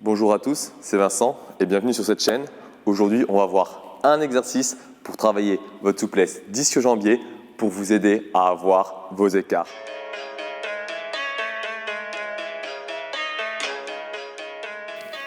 Bonjour à tous, c'est Vincent et bienvenue sur cette chaîne. Aujourd'hui, on va voir un exercice pour travailler votre souplesse ischio-jambier pour vous aider à avoir vos écarts.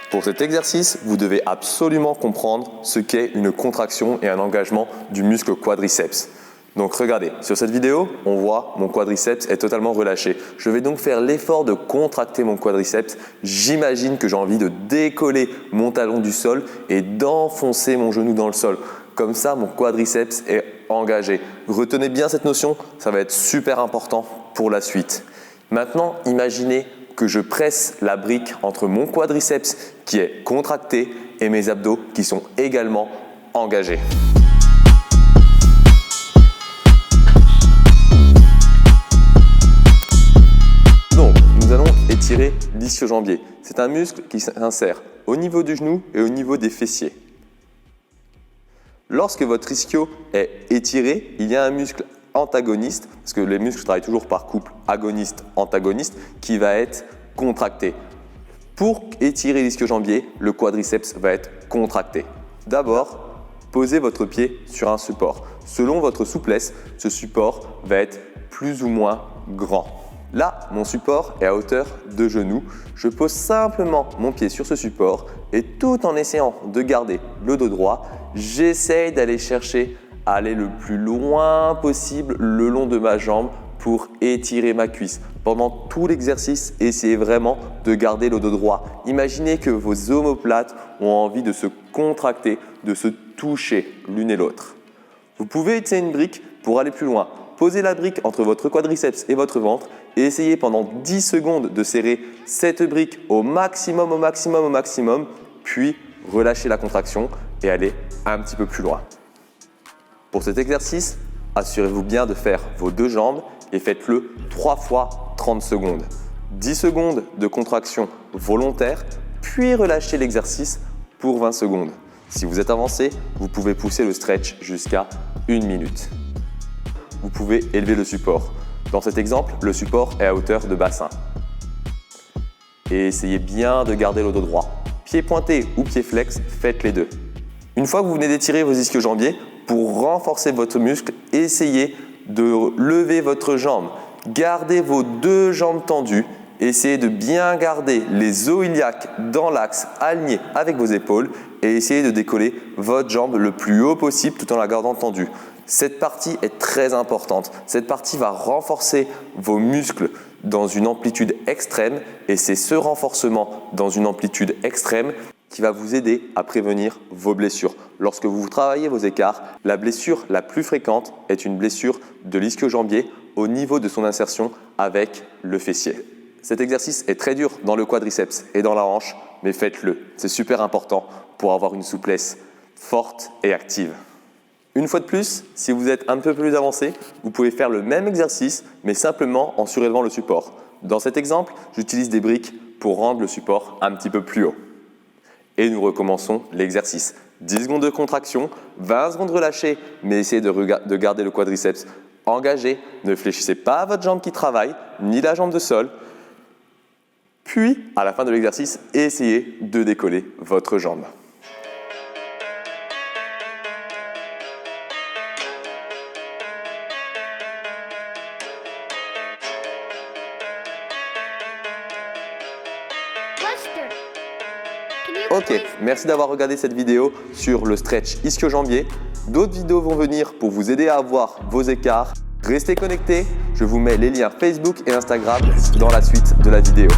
Pour cet exercice, vous devez absolument comprendre ce qu'est une contraction et un engagement du muscle quadriceps. Donc regardez, sur cette vidéo, on voit mon quadriceps est totalement relâché. Je vais donc faire l'effort de contracter mon quadriceps. J'imagine que j'ai envie de décoller mon talon du sol et d'enfoncer mon genou dans le sol. Comme ça, mon quadriceps est engagé. Retenez bien cette notion, ça va être super important pour la suite. Maintenant, imaginez que je presse la brique entre mon quadriceps qui est contracté et mes abdos qui sont également engagés. Donc, nous allons étirer l'ischio-jambier. C'est un muscle qui s'insère au niveau du genou et au niveau des fessiers. Lorsque votre ischio est étiré, il y a un muscle antagoniste, parce que les muscles travaillent toujours par couple agoniste-antagoniste, qui va être contracté. Pour étirer l'ischio-jambier, le quadriceps va être contracté. D'abord, posez votre pied sur un support. Selon votre souplesse, ce support va être plus ou moins grand. Là, mon support est à hauteur de genou. Je pose simplement mon pied sur ce support et tout en essayant de garder le dos droit, j'essaye d'aller chercher à aller le plus loin possible le long de ma jambe pour étirer ma cuisse. Pendant tout l'exercice, essayez vraiment de garder le dos droit. Imaginez que vos omoplates ont envie de se contracter, de se toucher l'une et l'autre. Vous pouvez utiliser une brique pour aller plus loin. Posez la brique entre votre quadriceps et votre ventre et essayez pendant 10 secondes de serrer cette brique au maximum, puis relâchez la contraction et allez un petit peu plus loin. Pour cet exercice, assurez-vous bien de faire vos deux jambes et faites-le 3 fois 30 secondes. 10 secondes de contraction volontaire, puis relâchez l'exercice pour 20 secondes. Si vous êtes avancé, vous pouvez pousser le stretch jusqu'à 1 minute. Vous pouvez élever le support. Dans cet exemple, le support est à hauteur de bassin. Et essayez bien de garder le dos droit. Pied pointé ou pied flex, faites les deux. Une fois que vous venez d'étirer vos ischio-jambiers, pour renforcer votre muscle, essayez de lever votre jambe. Gardez vos deux jambes tendues. Essayez de bien garder les os iliaques dans l'axe, alignés avec vos épaules et essayez de décoller votre jambe le plus haut possible tout en la gardant tendue. Cette partie est très importante. Cette partie va renforcer vos muscles dans une amplitude extrême et c'est ce renforcement dans une amplitude extrême qui va vous aider à prévenir vos blessures. Lorsque vous travaillez vos écarts, la blessure la plus fréquente est une blessure de l'ischio-jambier au niveau de son insertion avec le fessier. Cet exercice est très dur dans le quadriceps et dans la hanche, mais faites-le. C'est super important pour avoir une souplesse forte et active. Une fois de plus, si vous êtes un peu plus avancé, vous pouvez faire le même exercice, mais simplement en surélevant le support. Dans cet exemple, j'utilise des briques pour rendre le support un petit peu plus haut. Et nous recommençons l'exercice. 10 secondes de contraction, 20 secondes relâchées, mais essayez de garder le quadriceps engagé. Ne fléchissez pas votre jambe qui travaille, ni la jambe de sol. Puis, à la fin de l'exercice, essayez de décoller votre jambe. Ok, merci d'avoir regardé cette vidéo sur le stretch ischio-jambier. D'autres vidéos vont venir pour vous aider à avoir vos écarts. Restez connectés, je vous mets les liens Facebook et Instagram dans la suite de la vidéo.